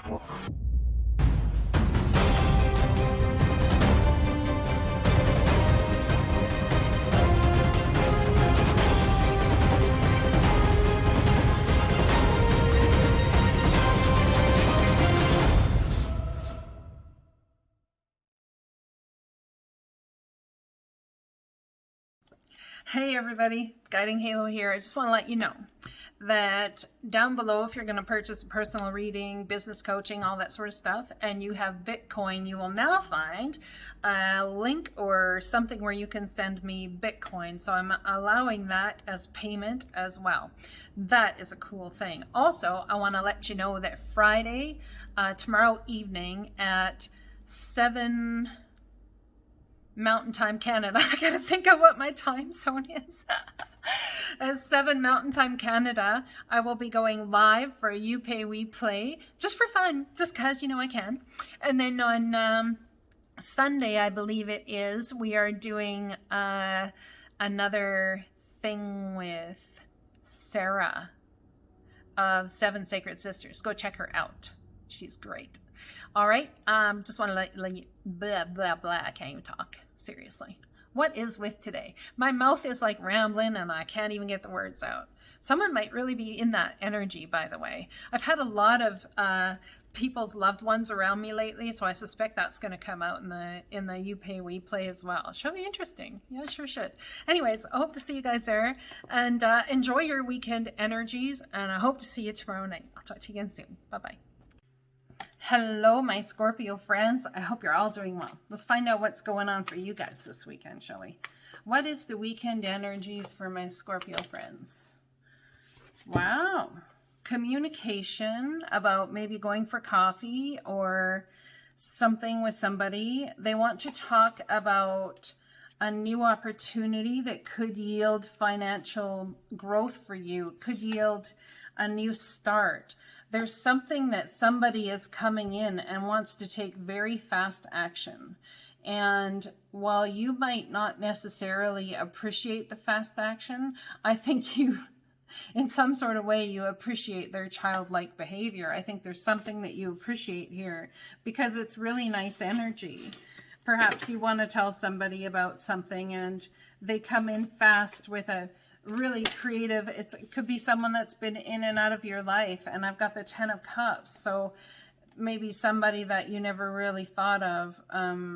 Hey everybody, Guiding Halo here. I just want to let you know that down below, if you're going to purchase a personal reading, business coaching, all that sort of stuff, and you have Bitcoin, you will now find a link or something where you can send me Bitcoin. So I'm allowing that as payment as well. That is a cool thing. Also, I want to let you know that Friday, tomorrow evening at 7 Mountain Time Canada. I gotta think of what my time zone is. As 7 Mountain Time Canada, I will be going live for a You Pay We Play, just for fun, just cause I can. And then on Sunday, I believe it is, we are doing another thing with Sarah of Seven Sacred Sisters. Go check her out. She's great. All right, just want to let you, blah, blah, blah, I can't even talk, seriously. What is with today? My mouth is like rambling and I can't even get the words out. Someone might really be in that energy, by the way. I've had a lot of people's loved ones around me lately, so I suspect that's going to come out in the You Pay We Play as well. Should be interesting. Yeah, sure should. Anyways, I hope to see you guys there, and enjoy your weekend energies, and I hope to see you tomorrow night. I'll talk to you again soon. Bye-bye. Hello, my Scorpio friends. I hope you're all doing well. Let's find out what's going on for you guys this weekend, shall we? What is the weekend energies for my Scorpio friends? Wow. Communication about maybe going for coffee or something with somebody. They want to talk about a new opportunity that could yield financial growth for you, could yield a new start. There's something that somebody is coming in and wants to take very fast action. And while you might not necessarily appreciate the fast action, I think you, in some sort of way, you appreciate their childlike behavior. I think there's something that you appreciate here because it's really nice energy. Perhaps you want to tell somebody about something and they come in fast with a really creative, it could be someone that's been in and out of your life, and I've got the 10 of Cups, so maybe somebody that you never really thought of,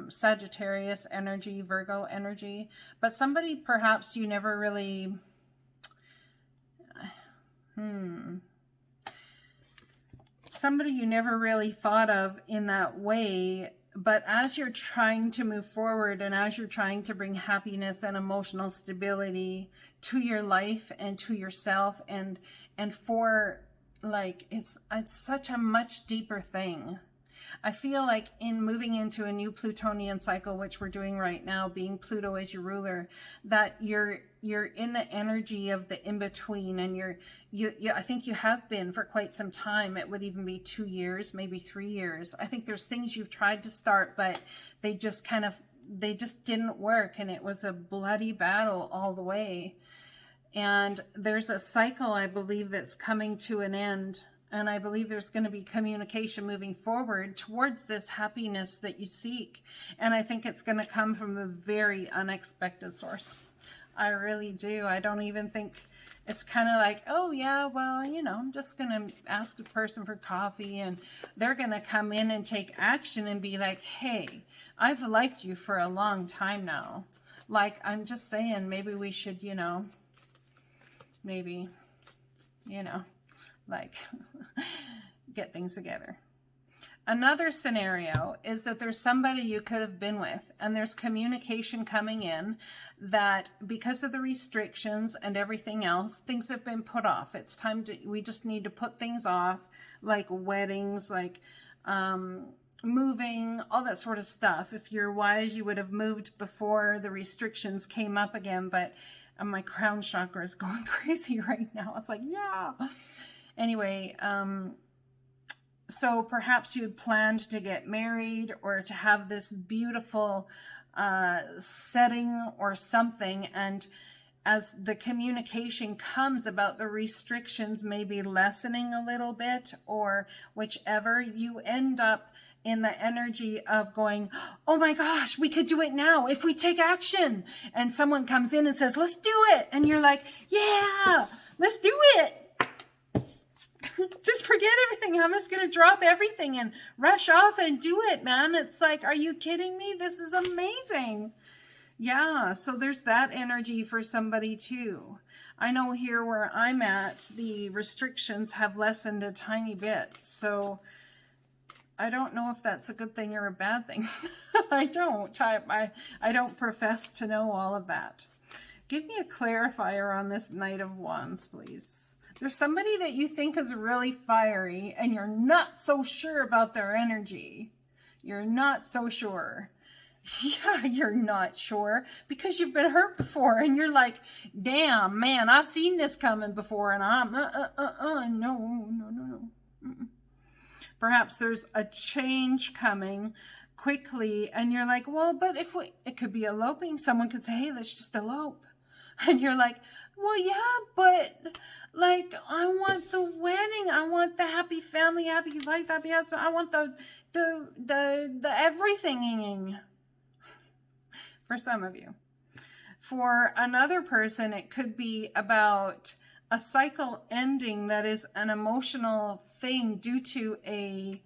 Sagittarius energy, Virgo energy, but somebody perhaps you never really, somebody you never really thought of in that way. But as you're trying to move forward and as you're trying to bring happiness and emotional stability to your life and to yourself and for, like, it's such a much deeper thing. I feel like in moving into a new Plutonian cycle, which we're doing right now, being Pluto as your ruler, that you're in the energy of the in-between, and I think you have been for quite some time. It would even be 2 years, maybe 3 years. I think there's things you've tried to start, but they just didn't work, and it was a bloody battle all the way. And there's a cycle, I believe, that's coming to an end. And I believe there's going to be communication moving forward towards this happiness that you seek. And I think it's going to come from a very unexpected source. I really do. I don't even think it's kind of like, oh yeah, well, I'm just going to ask a person for coffee and they're going to come in and take action and be like, hey, I've liked you for a long time now. Like, I'm just saying, maybe we should, maybe, like get things together. Another scenario is that there's somebody you could have been with and there's communication coming in that because of the restrictions and everything else, things have been put off. It's time we just need to put things off, like weddings, like moving, all that sort of stuff. If you're wise, you would have moved before the restrictions came up again, but my crown chakra is going crazy right now. It's like, yeah. Anyway, so perhaps you had planned to get married or to have this beautiful setting or something, and as the communication comes about the restrictions maybe lessening a little bit, or whichever, you end up in the energy of going, oh my gosh, we could do it now if we take action. And someone comes in and says, let's do it. And you're like, yeah, let's do it. Just forget everything. I'm just going to drop everything and rush off and do it, man. It's like, are you kidding me? This is amazing. Yeah, so there's that energy for somebody too. I know here where I'm at, the restrictions have lessened a tiny bit. So I don't know if that's a good thing or a bad thing. I don't profess to know all of that. Give me a clarifier on this Knight of Wands, please. There's somebody that you think is really fiery and you're not so sure about their energy. You're not so sure. Yeah, you're not sure because you've been hurt before and you're like, damn, man, I've seen this coming before and I'm, no. Perhaps there's a change coming quickly and you're like, well, but it could be eloping. Someone could say, hey, let's just elope. And you're like, well, yeah, but like, I want the wedding. I want the happy family, happy life, happy husband. I want the everything for some of you. For another person, it could be about a cycle ending that is an emotional thing due to a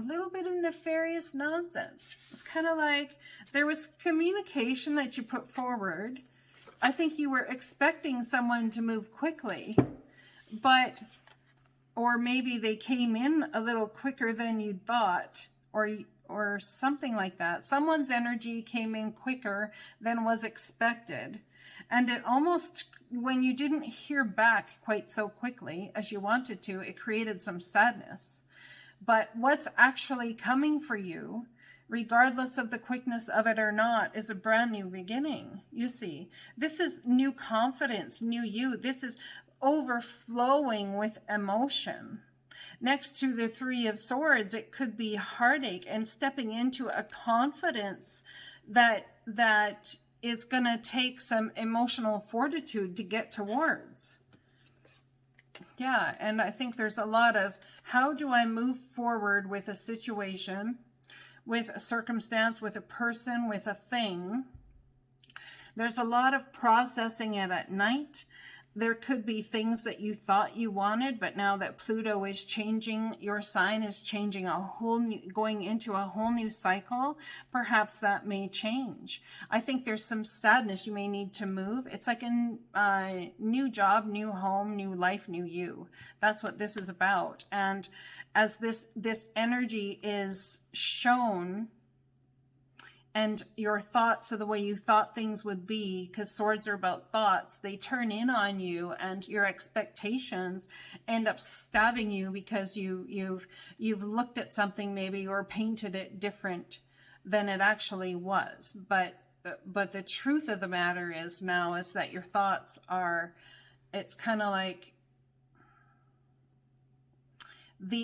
little bit of nefarious nonsense. It's kind of like there was communication that you put forward. I think you were expecting someone to move quickly, or maybe they came in a little quicker than you thought, or something like that. Someone's energy came in quicker than was expected. And it almost, when you didn't hear back quite so quickly as you wanted to, it created some sadness. But what's actually coming for you, regardless of the quickness of it or not, is a brand new beginning. You see, this is new confidence, new you. This is overflowing with emotion. Next to the Three of Swords, it could be heartache and stepping into a confidence that is going to take some emotional fortitude to get towards. Yeah, and I think there's a lot of, how do I move forward with a situation, with a circumstance, with a person, with a thing? There's a lot of processing it at night. There could be things that you thought you wanted, but now that Pluto is changing, your sign is changing going into a whole new cycle, perhaps that may change. I think there's some sadness. You may need to move. It's like a new job, new home, new life, new you. That's what this is about. And as this energy is shown, and your thoughts, so the way you thought things would be, because swords are about thoughts, they turn in on you, and your expectations end up stabbing you because you've looked at something maybe or painted it different than it actually was. But the truth of the matter is now is that your thoughts are, it's kind of like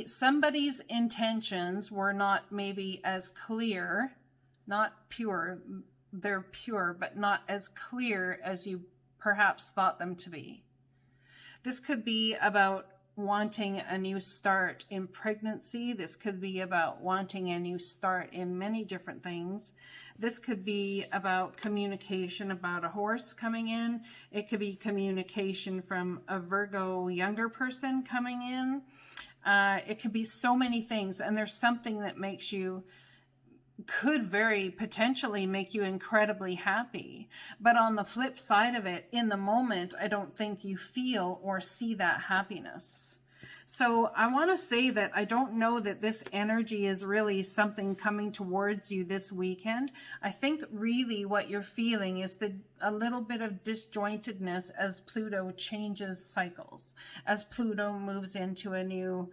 somebody's intentions were not maybe as clear. Not pure, they're pure, but not as clear as you perhaps thought them to be. This could be about wanting a new start in pregnancy. This could be about wanting a new start in many different things. This could be about communication about a horse coming in. It could be communication from a Virgo younger person coming in. It could be so many things, and there's something that could very potentially make you incredibly happy. But on the flip side of it, in the moment, I don't think you feel or see that happiness. So I want to say that I don't know that this energy is really something coming towards you this weekend. I think really what you're feeling is a little bit of disjointedness as Pluto changes cycles, as Pluto moves into a new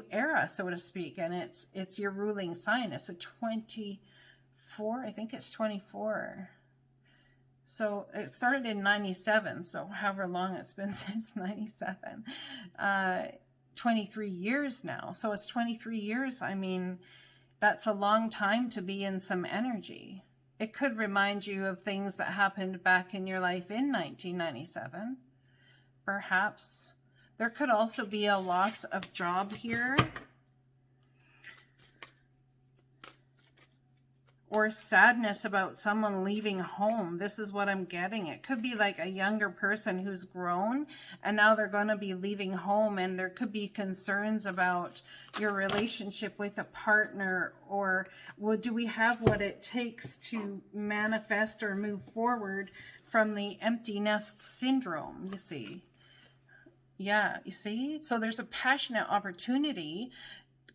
era, so to speak, and it's your ruling sign. It's a 24, I think it's 24. So it started in 97, so however long it's been since 97. 23 years now. So it's 23 years. I mean, that's a long time to be in some energy. It could remind you of things that happened back in your life in 1997. Perhaps. There could also be a loss of job here. Or sadness about someone leaving home. This is what I'm getting. It could be like a younger person who's grown and now they're going to be leaving home, and there could be concerns about your relationship with a partner, or well, do we have what it takes to manifest or move forward from the empty nest syndrome, you see? Yeah, you see? So there's a passionate opportunity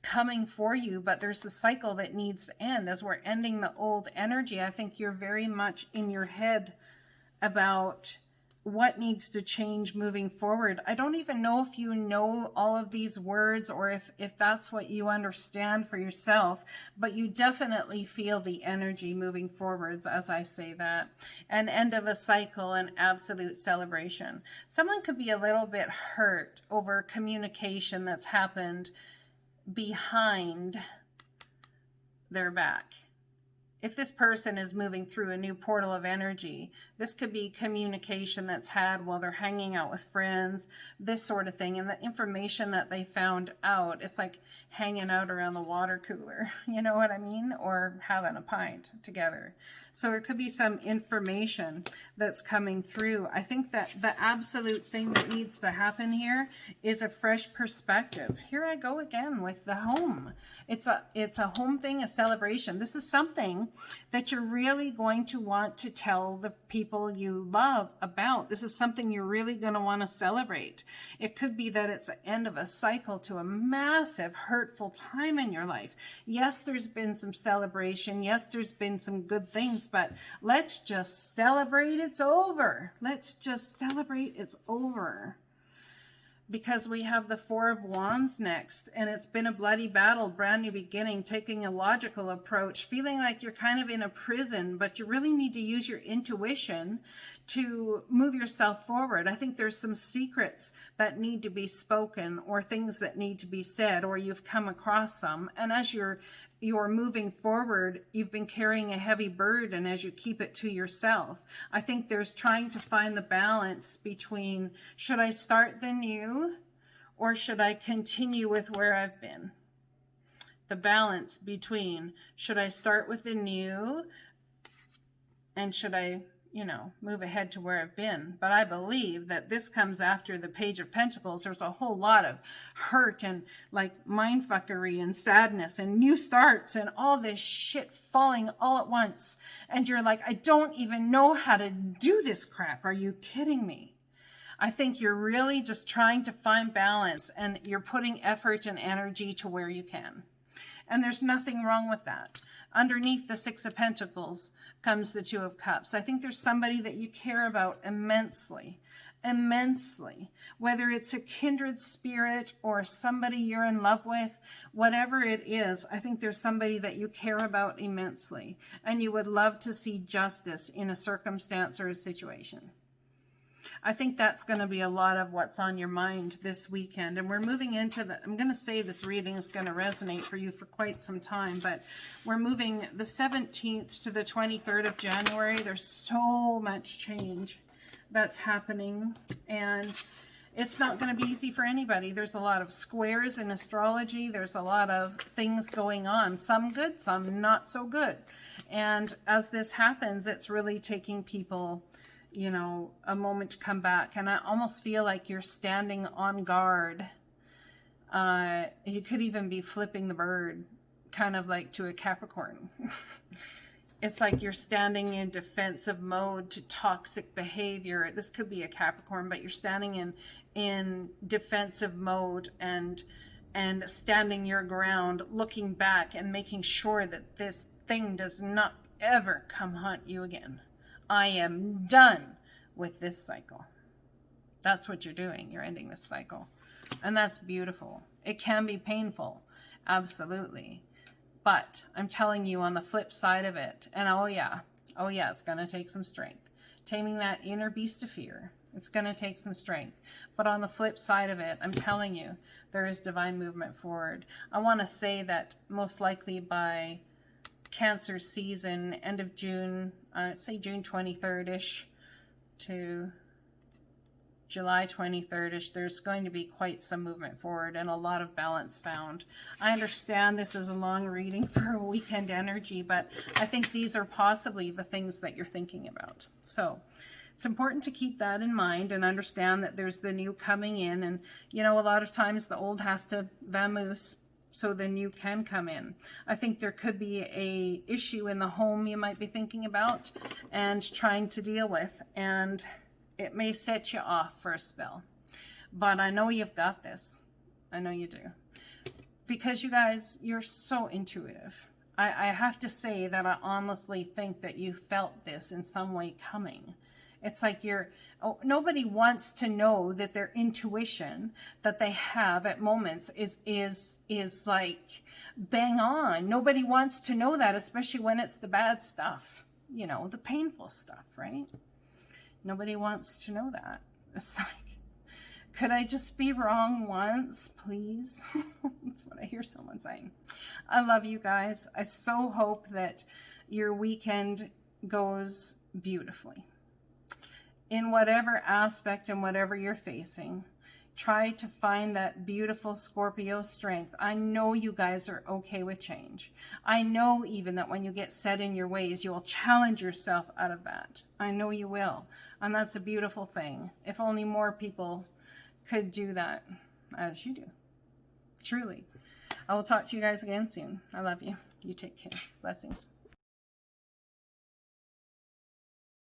coming for you, but there's a cycle that needs to end. As we're ending the old energy, I think you're very much in your head about what needs to change moving forward. I don't even know if you know all of these words, or if that's what you understand for yourself, but you definitely feel the energy moving forwards as I say that. An end of a cycle, an absolute celebration. Someone could be a little bit hurt over communication that's happened behind their back. If this person is moving through a new portal of energy, this could be communication that's had while they're hanging out with friends, this sort of thing. And the information that they found out, it's like hanging out around the water cooler, you know what I mean? Or having a pint together. So there could be some information that's coming through. I think that the absolute thing that needs to happen here is a fresh perspective. Here I go again with the home. It's a home thing, a celebration. This is something that you're really going to want to tell the people you love about. This is something you're really going to want to celebrate. It could be that it's the end of a cycle to a massive hurtful time in your life. Yes, there's been some celebration. Yes, there's been some good things, but let's just celebrate it's over. Let's just celebrate it's over. Because we have the Four of Wands next, and it's been a bloody battle, brand new beginning, taking a logical approach, feeling like you're kind of in a prison, but you really need to use your intuition to move yourself forward. I think there's some secrets that need to be spoken, or things that need to be said, or you've come across some, and as you're moving forward, you've been carrying a heavy burden as you keep it to yourself. I think there's trying to find the balance between, should I start the new or should I continue with where I've been? The balance between, should I start with the new and should I, move ahead to where I've been? But I believe that this comes after the Page of Pentacles. There's a whole lot of hurt and like mindfuckery and sadness and new starts and all this shit falling all at once. And you're like, I don't even know how to do this crap. Are you kidding me? I think you're really just trying to find balance, and you're putting effort and energy to where you can. And there's nothing wrong with that. Underneath the Six of Pentacles comes the Two of Cups. I think there's somebody that you care about immensely, immensely. Whether it's a kindred spirit or somebody you're in love with, whatever it is, I think there's somebody that you care about immensely. And you would love to see justice in a circumstance or a situation. I think that's going to be a lot of what's on your mind this weekend. And we're moving into I'm going to say this reading is going to resonate for you for quite some time, but we're moving the 17th to the 23rd of January. There's so much change that's happening, and it's not going to be easy for anybody. There's a lot of squares in astrology. There's a lot of things going on, some good, some not so good. And as this happens, it's really taking people a moment to come back. And I almost feel like you're standing on guard. You could even be flipping the bird, kind of like to a Capricorn. It's like you're standing in defensive mode to toxic behavior. This could be a Capricorn, but you're standing in defensive mode and standing your ground, looking back and making sure that this thing does not ever come hunt you again. I am done with this cycle. That's what you're doing. You're ending this cycle. And that's beautiful. It can be painful. Absolutely. But I'm telling you, on the flip side of it, and oh yeah, it's going to take some strength. Taming that inner beast of fear. It's going to take some strength. But on the flip side of it, I'm telling you, there is divine movement forward. I want to say that most likely by Cancer season, end of June, say June 23rd-ish to July 23rd-ish, there's going to be quite some movement forward and a lot of balance found. I understand this is a long reading for a weekend energy, but I think these are possibly the things that you're thinking about. So it's important to keep that in mind and understand that there's the new coming in, and you know, a lot of times the old has to vamoose so the new can come in. I think there could be a issue in the home you might be thinking about and trying to deal with, and it may set you off for a spell. But I know you've got this. I know you do. Because you guys, you're so intuitive. I have to say that I honestly think that you felt this in some way coming. It's like nobody wants to know that their intuition that they have at moments is like bang on. Nobody wants to know that, especially when it's the bad stuff, you know, the painful stuff, right? Nobody wants to know that. It's like, could I just be wrong once, please? That's what I hear someone saying. I love you guys. I so hope that your weekend goes beautifully. In whatever aspect and whatever you're facing, try to find that beautiful Scorpio strength. I know you guys are okay with change. I know even that when you get set in your ways, you'll challenge yourself out of that. I know you will. And that's a beautiful thing. If only more people could do that as you do. Truly. I will talk to you guys again soon. I love you. You take care. Blessings.